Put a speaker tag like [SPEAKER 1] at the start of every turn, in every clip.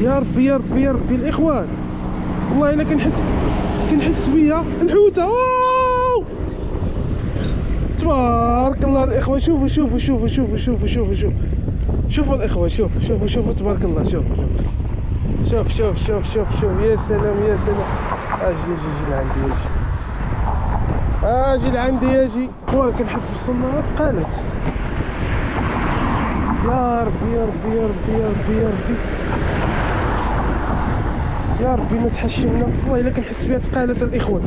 [SPEAKER 1] يا ربي يا ربي يا ربي الاخوان، والله الا كنحس بيا الحوته. واو تبارك الله الاخوان، شوفوا شوفوا شوفوا شوفوا شوفوا شوفوا شوفوا شوفوا الاخوان، شوفوا شوفوا شوفوا تبارك الله. شوفوا شوف شوف شوف شوف شوف يا سلام يا سلام. اجي لعندي اجي لعندي اجي. وانا كنحس بالصنارات قالت. يا ربي يا ربي يا ربي يا ربي يا ربي يا ربي ما تحشمنا، والله الا كنحس بها تقالت الاخوان.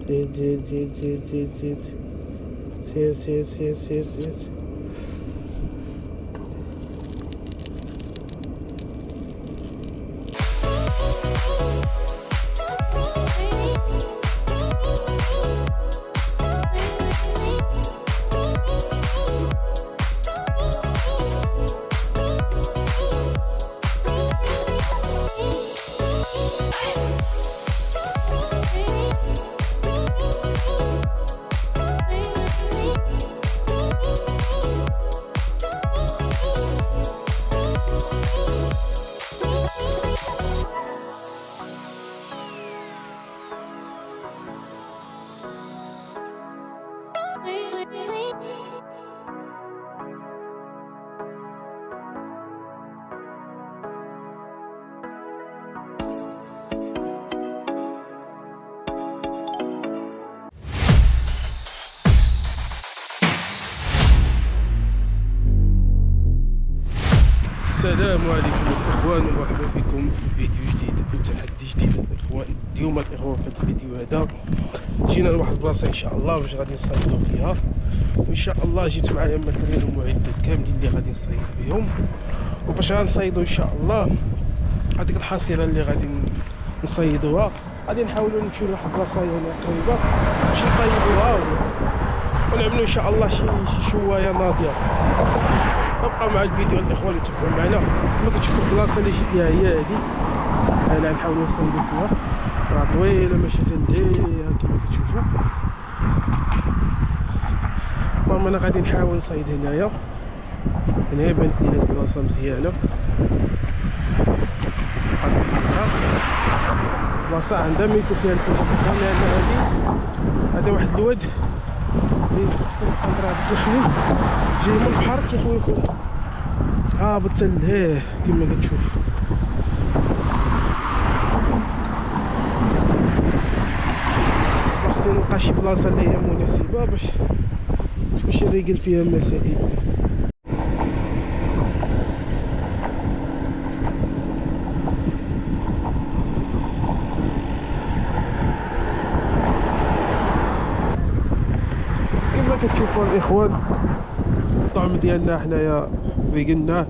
[SPEAKER 1] زيد زيد زيد زيد زيد زيد سير سير سير سير سير. السلام عليكم الاخوان، ومرحبا بكم في فيديو جديد وتحدي جديد الاخوان. اليوم الاخوان في الفيديو هذا جينا لواحد البلاصه ان شاء الله باش غادي نصيدوا فيها، وان شاء الله جبت معايا الماتريال والمعدات كاملين اللي غادي نصيد بهم. وفاش غنصيدوا ان شاء الله هذيك الحصيله اللي غادي نصيدوها غادي نحاولوا نمشيو لواحد البلاصه هنا قريبه باش نطيبوها ونعملوا ان شاء الله شي شوايه ناضيه. بقى مع الفيديو الاخوان وتبعوا معنا. كما كتشوفوا البلاصه اللي جيت ليها هي هذه، انا نحاولوا نصيدوا فيها، راه طويله ماشي تنديها كما كتشوفوا. المهم انا غادي نحاول نصيد هنايا بانت لي هاد البلاصه مزيانه. بلاصه عندها ميكو فيها الحوت الاخوان، لان هذا واحد الواد اللي راه دخلي جاي من البحر كيخوي فيه هابط لهيه كما كتشوف. خصني نلقى شي بلاصه اللي هي مناسبه باش نريقل فيها المسائل. كما كتشوفوا الاخوان الطعم ديالنا حنايا ريقلناه،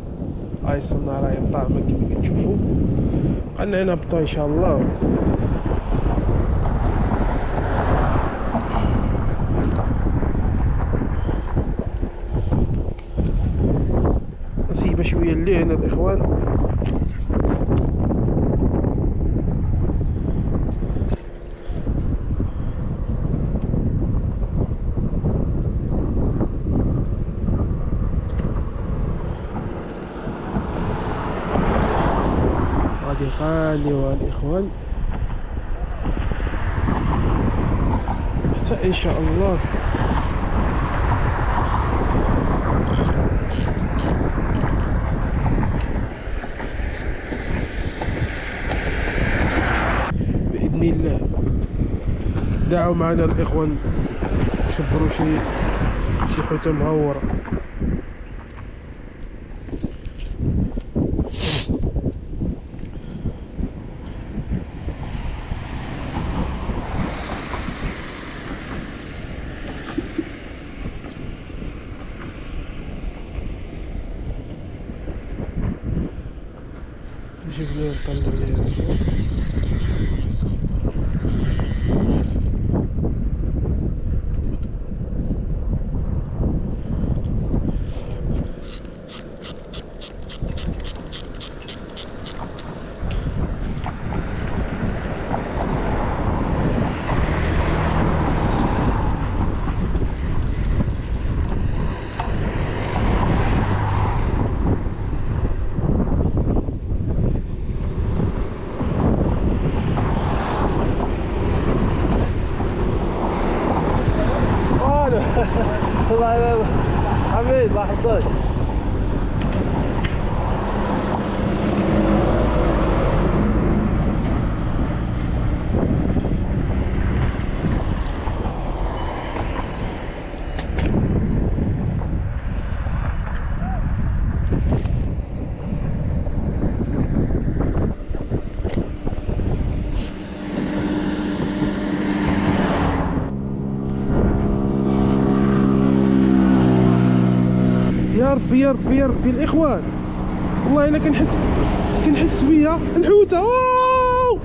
[SPEAKER 1] هاي الصناره هي الطعمه كما كتشوفوا. قلنا هنا بطا ان شاء الله. نسيبها شويه اللي هنا الاخوان. غادي نخليوها الاخوان حتى ان شاء الله باذن الله. دعوا معنا الاخوان شبروا شي حوته مهوره. نجيب ليه نطلع ليه الله حميد الله يحفظك. يا ربي يا ربي يا ربي الاخوان، والله الا كنحس بيا الحوته. واو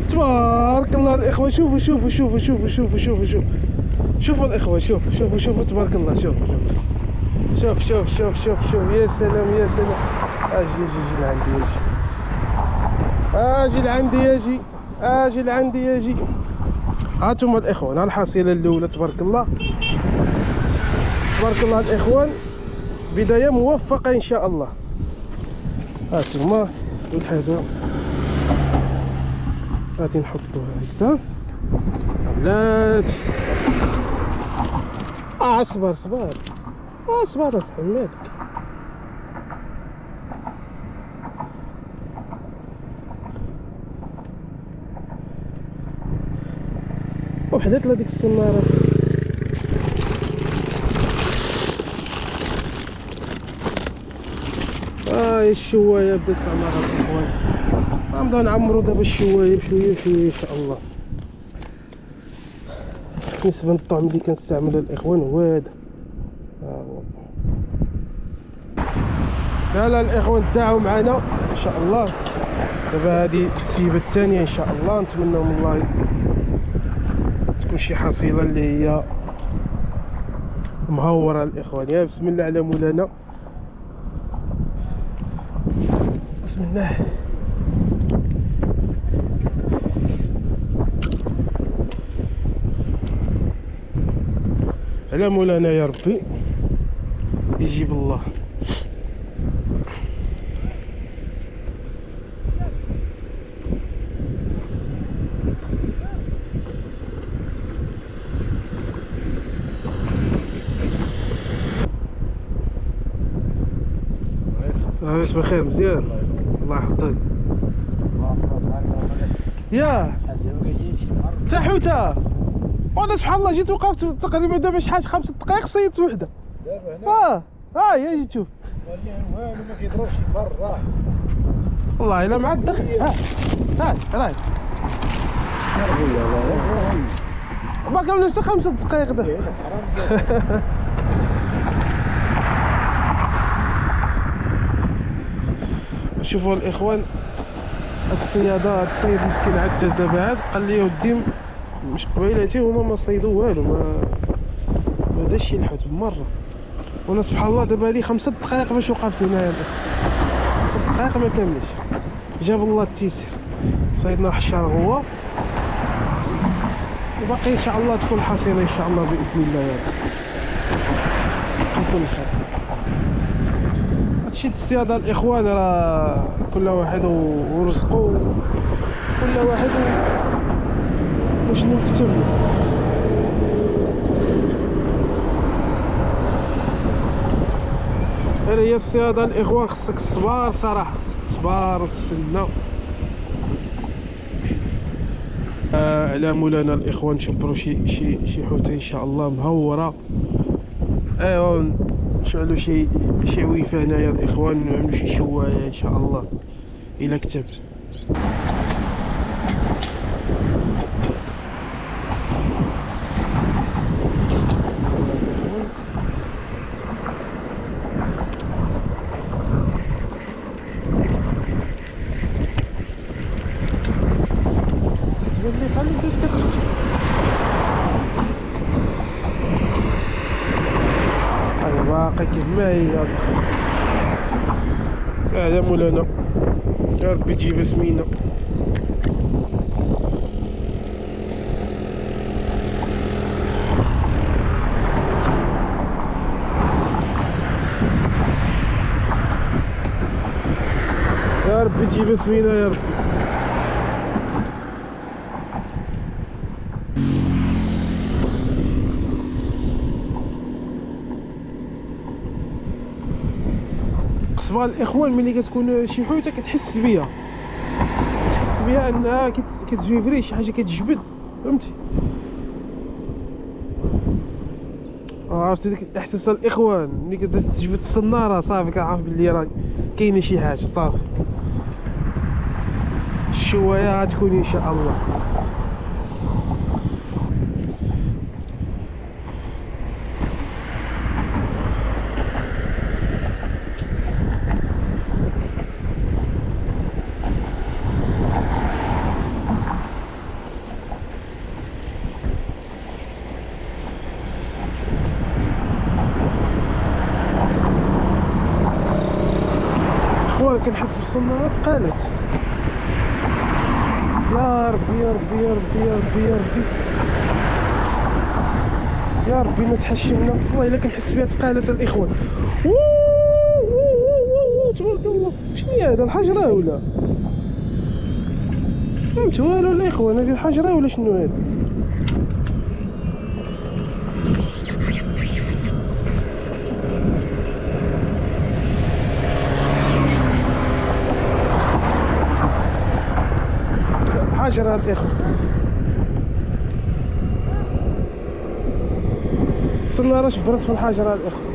[SPEAKER 1] تبارك الله الاخوان، شوفوا شوفوا شوفوا شوفوا شوفوا شوفوا شوفوا شوفوا الاخوان، شوفوا شوفوا شوفوا تبارك الله. شوفوا شوف شوف شوف شوف شوف يا سلام يا سلام. اجي اجي لعندي اجي لعندي اجي اجي لعندي اجي. هانتوما الاخوان، ها الحصيله الاولى تبارك الله تبارك الله الاخوان، بدايه موفقه ان شاء الله. هانتوما هذا غادي نحطوها هكذا ولاد. اصبر صبر اصبر اتحملك. وحدت لها ديك السناره. الشوايه بدات تعمر الاخوان. غنبداو نعمرو دابا الشوايه بشويه بشويه ان شاء الله. بالنسبه للطعم اللي كنستعملها الاخوان هو هذا. لا الاخوان دعوا معنا ان شاء الله. دابا هذه التسيبه الثانيه ان شاء الله. نتمنى من الله تكون شي حصيله اللي هي مهوره الاخوان. يا بسم الله على مولانا، بسم الله. على مولانا يا ربي يجيب الله. عايش بخير مزيان الله يحفظك. يا تا حوته وانا سبحان الله جيت وقفت تقريبا دابا شحال 5 دقائق صيدت وحده دابا هنا. يا جيت شوف والله ما كيضربش برا والله الا مع الدخل. راهي باقي لنا 5 دقائق دابا. شوفوا الاخوان، هاد الصياده، هاد الصيد مسكين عداز دابا. هاد قال لي ودي مش قبيلاتي هما ما صيدوا والو، ما داش شي الحوت بمره. وانا سبحان الله دابا لي 5 دقائق باش وقفت هنايا الاخ. 5 دقائق ما كامليش. جاب الله التيسير، صيدنا واحد الشرغوه وباقي ان شاء الله تكون حصيله ان شاء الله باذن الله يا رب. يكون خير. هادشي الصياده الاخوان راه كل واحد ورزقو، كل واحد وشنو مكتوب له. هي الصياده الاخوان، خصك الصبر صراحه، خصك تصبر وتستنى. على مولانا الاخوان نشبروا شي حوته ان شاء الله مهوره. ايوا نشعلوا شي ويفه هنايا الاخوان، نعملوا شي شوايه ان شاء الله الا كتبت. باقي كيف ما هي. هذا مولانا يا ربي تجيب سمينه. يا ربي تجيب سمينه يا ربي. بالنسبه للاخوان ملي كتكون شي حوته كتحس بها انها كتجيفري شي حاجه كتجبد، فهمتي؟ عرفتي ديك الاحساس الاخوان ملي كتبدا تجبد الصناره صافي كنعرف بلي راه كاينه شي حاجه صافي. الشوايه غتكون ان شاء الله. كنحس بالصنارات قالت يا ربي يا ربي يا ربي يا ربي يا ربي يا ربي ما تحشمنا والله الا كنحس بها تقالت الاخوان. تبارك الله. شنو هي هذا الحجره ولا فهمت والو الاخوان؟ هذه الحجره ولا شنو هذا؟ حجره الاخوان. السناره شبرت في الحجره الاخوان.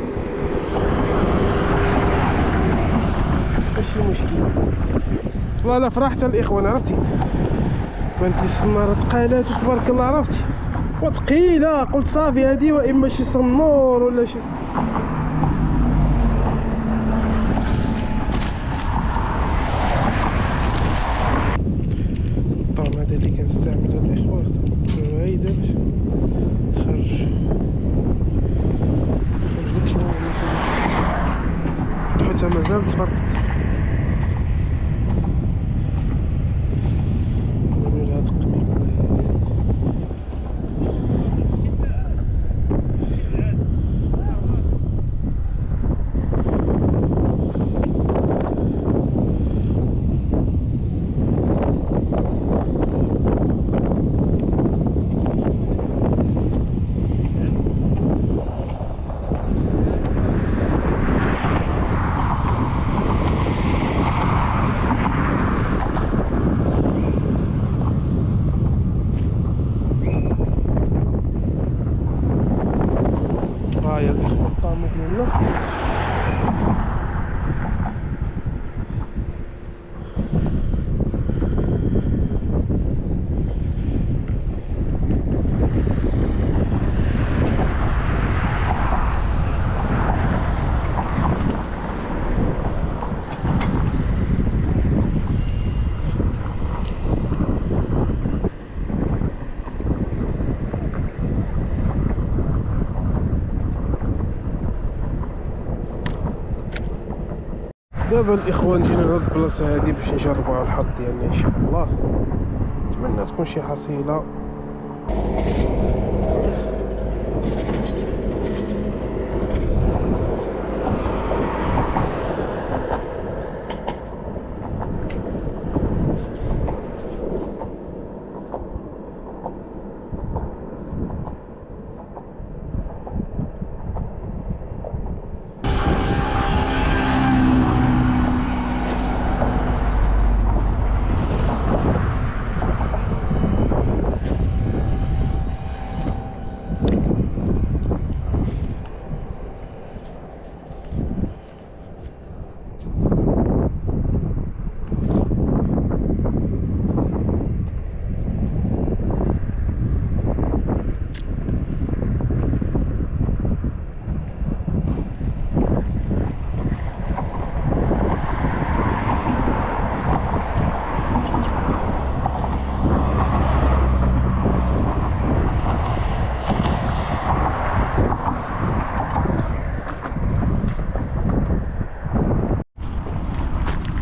[SPEAKER 1] ماشي مشكل والله لا فرحت الاخوان. عرفتي بانت لي السناره تقالات وتبارك الله عرفتي وثقيله. قلت صافي هادي واما شي صنور ولا شي. الطعم هذا اللي كنستعملو الاخوان هايدا باش تخرج حتى مازال تفرط. يا الاخوان الطعم ديالنا دابا الاخوان جينا لهاد البلاصه هادي باش نجربوا على الحظ ديالنا ان شاء الله. نتمنى تكون شي حصيله.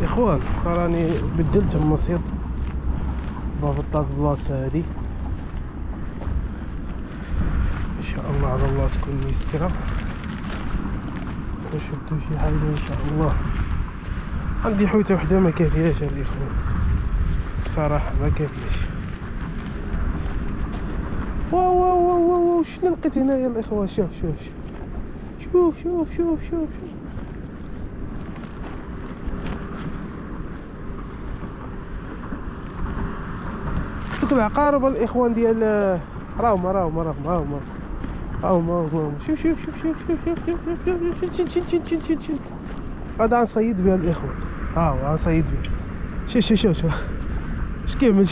[SPEAKER 1] اخوان راني بدلت المصيد ضابط هاد البلاصه هادي ان شاء الله على الله تكون ميسره ونشدو شي حاجه ان شاء الله. عندي حوته وحده ما كافياش الاخوان صراحه ما كافياش. واو واو واو واو شنو لقيت هنايا الاخوان؟ شوف شوف شوف شوف شوف شوف شوف دوك العقارب الاخوان ديال راهم شوف شوف غادي غنصيد بها الاخوان. ها هو غنصيد بها. شوف اش كيعمل.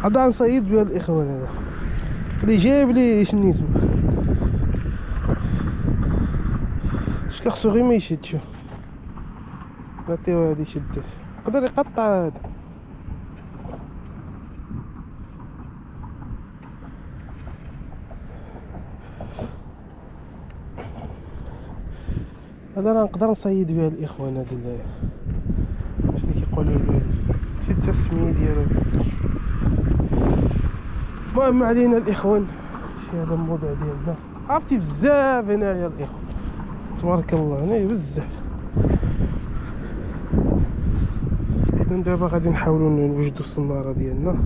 [SPEAKER 1] غادي غنصيد بها الاخوان. هذا اللي جايب لي شنيتو اش كخصو غير ما يشد. شوف نعطيوه هادي يشد يقدر يقطع هذا. هذا راه نقدر نصيد بها الاخوان. هذا شنو كيقولوا له نسيت التسميه ديالو. المهم علينا الاخوان. شي هذا الموضوع ديالنا عرفتي بزاف هنايا الاخوان تبارك الله. هنايا بزاف. اذا دابا غادي نحاولوا نوجدوا الصناره ديالنا.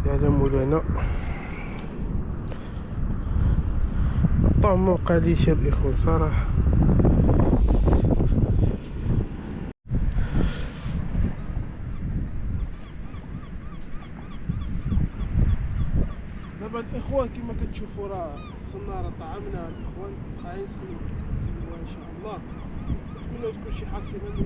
[SPEAKER 1] يا مولانا الطعم مبقاليش يا الاخوان صراحه. دابا الاخوان كما كتشوفوا راه الصناره طعمناها الاخوان. غادي نسيبوها ان شاء الله. تكون شي حصيله اللي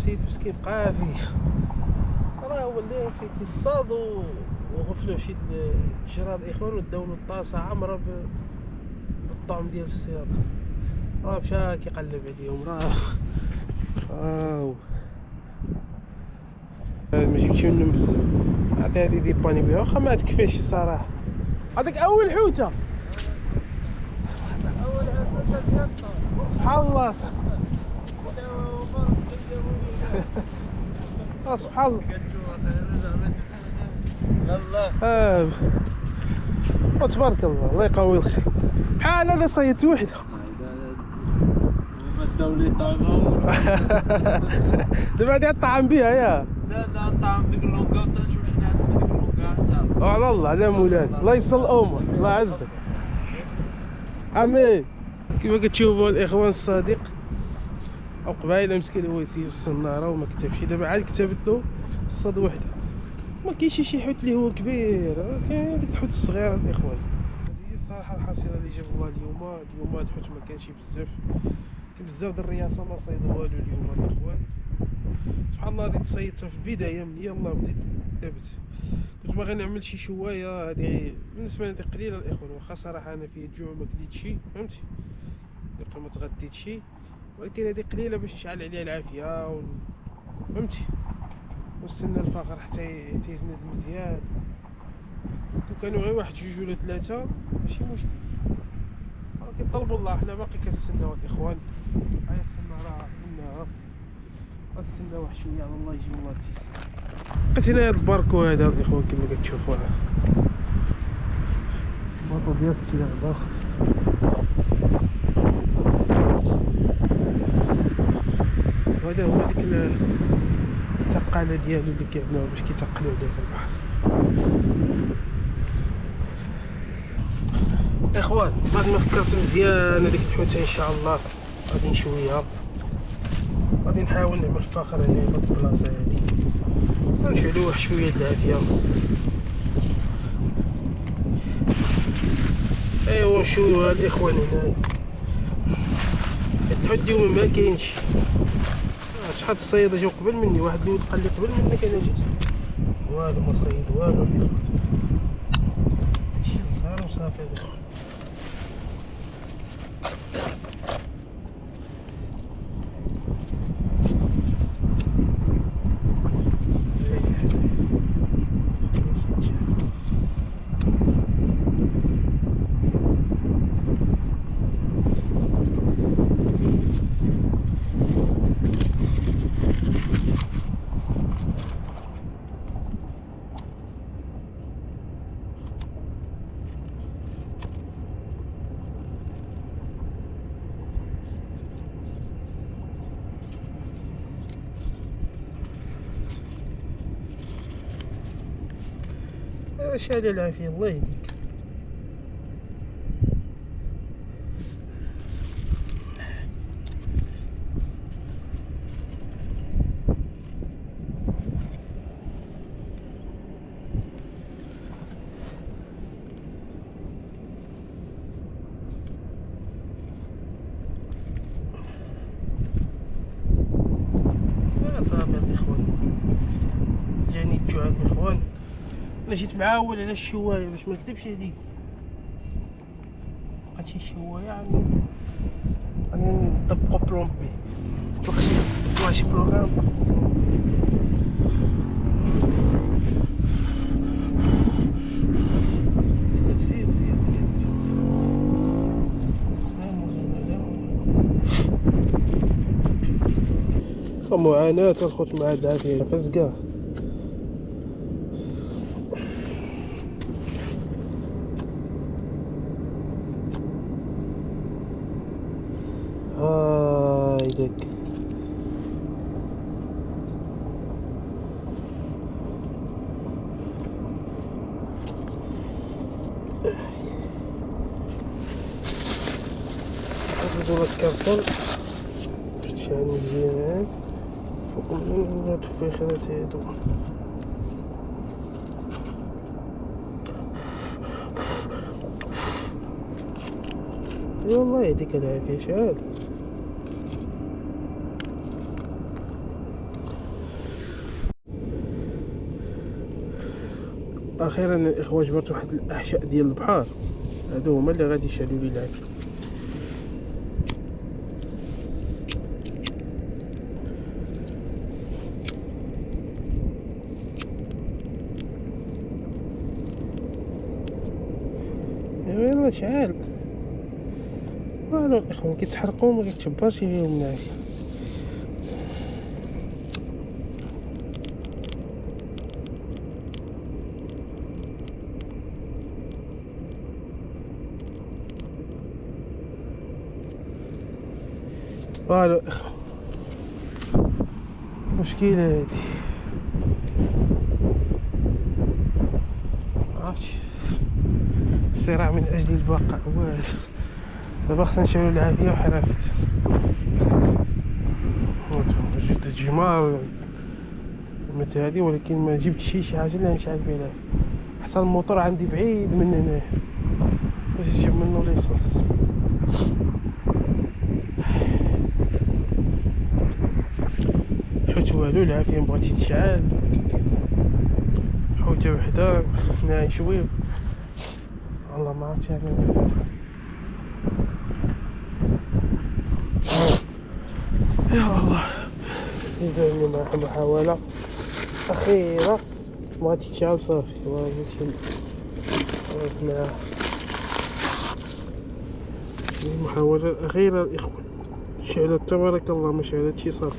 [SPEAKER 1] السيد مسكين بقى فيه. راه هو اللي كيصاد وغفلوه شي الجراد الاخوان وداولو الطاسه عامره بالطعم ديال الصياده. راه مشى كيقلب عليهم. راه ما جبتش منهم بزاف. عطي هادي ديباني بها واخا ما تكفيش صراحه. هذاك اول حوته. سبحان الله. سبحان الله. وتبارك الله، الله يقوي الخير. بحال انا صيدت وحده.
[SPEAKER 2] الدولي طعمهم.
[SPEAKER 1] دابا غادي طعم بها يا.
[SPEAKER 2] لا نطعم ديك اللونكا وتنشوف شنو ناس ديك اللونكا ان شاء الله.
[SPEAKER 1] وعلى الله على مولانا، الله يصل الامور، الله يعزك. امين. كيما كتشوفوا الاخوان الصديق، او قبايله مسكين هو يسير في الصناره وما كتبش، دابا عاد كتبت له صاد وحده. ما كاينش شي حوت اللي هو كبير، كاين ديك الحوت الصغيره الاخوان. هذه هي الصراحه الحصيله اللي جاب الله اليوم الحوت ما كانش بزاف، كاين بزاف د الرياصه ما صيدوا والو اليوم الاخوان. سبحان الله، هذه تصيدتها في البدايه من يلاه بديت دابت. كنت باغي نعمل شي شوايه، هذه بالنسبه لي قليله الاخوان، واخا صراحه انا في الجوع ما كليت شي، فهمتي، ما تغديت شي، ولكن هذه قليله باش نشعل عليها العافيه فهمتي، ونستنى الفخر حتى يزند مزيان. كون كانوا غير واحد جوج ولا ثلاثه ماشي مشكل، ولكن طلبوا الله، حنا باقي كنستناو الاخوان. هيا السناره منها، غنستنى واحد شويه على الله يجيب الله التيسير. لقيت هنايا الباركو هذا الاخوان كما كتشوفوا، الباركو ديال السلاح داخل. وهذا هو ديك التقاله ديالو اللي كيعملوها باش كيتقلوا عليه في البحر. اخوان بعد ما فكرت مزيان هذيك الحوته ان شاء الله غادي نشويها، غادي نحاول نعمل فخر هنا في البلاصه هذه، غنشعلو واحد شويه د العافيه. ايوا نشوفوها الاخوان هنا. الحوت اليوم ما كاينش، شحال الصيادة جاو قبل مني، واحد الولد قال لي قبل منك انا جيت، والو ما صيد والو الاخوان، شي الزهر وصافي الاخوان. شال العافية الله يهديك. صافي الاخوان، جاني الجوع الاخوان. انا جيت معاول على الشوايه باش ما نكذبش عليك، بقات شي شوايه يعني نطبقو بلون بي، طلق شي بروغرام. سير لا مولانا معاناة الخوت مع العافية فزقة. هايدك هذا الكرتون باش تشعل مزيان فوق من هاد الفخيرات هادو. والله يهديك العافية شحال. اخيرا الاخوان جبرت واحد الاحشاء ديال البحر، هادو هما اللي غادي يشعلوا لي العافية. يلا شحال والو الاخوان كيتحرقوا ما كيتشبرش فيهم العافية. فوالا مشكلة هادي عرفتي، الصراع من اجل البقاء هو هذا. دابا خصنا نشعلو العافية وحرافت جبت الجمار مثل هادي، ولكن ما جبتش شي حاجة اللي نشعل بها العافية. حتى الموتور عندي بعيد من هنايا باش نجيب منو ليسانس. حوت والو العافية بغاتي تشعل، حوتة وحدة خصنا شويه والله ما عرفتش انا وين. يا الله زيدوني مع محاولة أخيرة بغاتي تشعل صافي وغادي معاها المحاولة الأخيرة الإخوان. شعلت تبارك الله، ما شعلتش صافي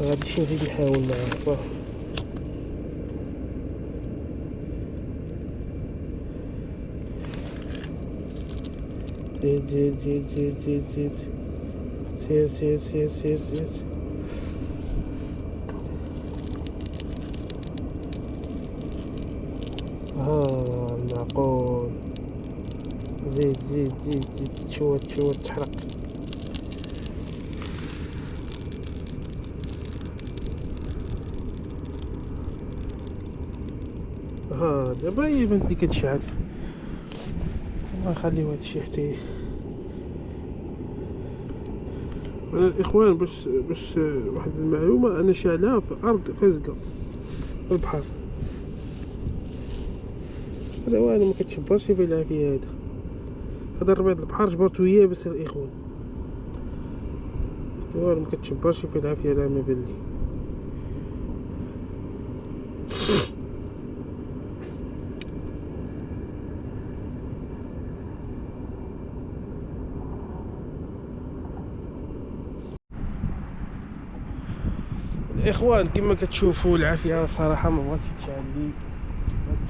[SPEAKER 1] مغاديش نزيد نحاول معاها صافي. زيد زيد زيد زيد زيد زيد زيد زيد زيد زيد زيد. معقول. زيد زيد زيد زيد تشوت تحرق. دابا هي بنت لي كتشعل، الله نخليو هادشي حتى الاخوان. باش واحد المعلومه، انا شاعلها في ارض فازقه في البحر. هذا والو ما كتشبرش فيه العافيه. هذا الربيض البحر جبرتو يابس الاخوان، والو ما كتشبرش فيه العافيه لا ما بان لي. الاخوان كما كتشوفوا العافيه صراحه ما بغاتش تشعل لي.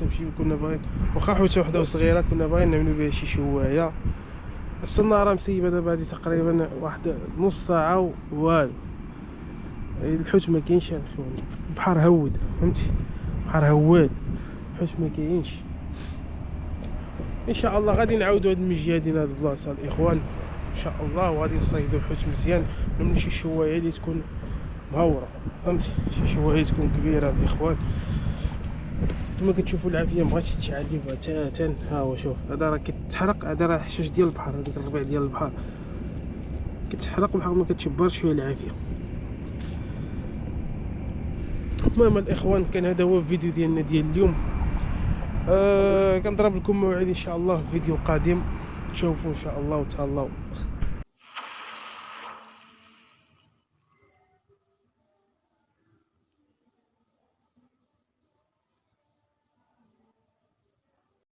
[SPEAKER 1] تمشي كنا باغيين واخا حوته وحده صغيره كنا باغيين نعملو بها شي شوايه. السنه راه مسيبه دابا هادي تقريبا واحد نص ساعه والو. الحوت ما كاينش الاخوان، البحر هود فهمتي، البحر هواد، الحوت ما كاينش. ان شاء الله غادي نعاودوا هاد المجيه ديال هاد البلاصه الاخوان ان شاء الله، وغادي نصيدوا الحوت مزيان، نعملوا شي شوايه اللي تكون مهوره فهمتي، شي شوايه تكون كبيره الاخوان. كما كتشوفوا العافيه مبغاتش تشعل لي بتاتا. ها هو شوف، هذا راه كتحرق، هذا راه حشاش ديال البحر، هذاك الربيع ديال البحر كتحرق بحال ما كتشبرش فيها العافيه. المهم الاخوان كان هذا هو الفيديو ديالنا ديال اليوم. كنضرب لكم موعد ان شاء الله في فيديو قادم، تشوفوا ان شاء الله وتهلاو.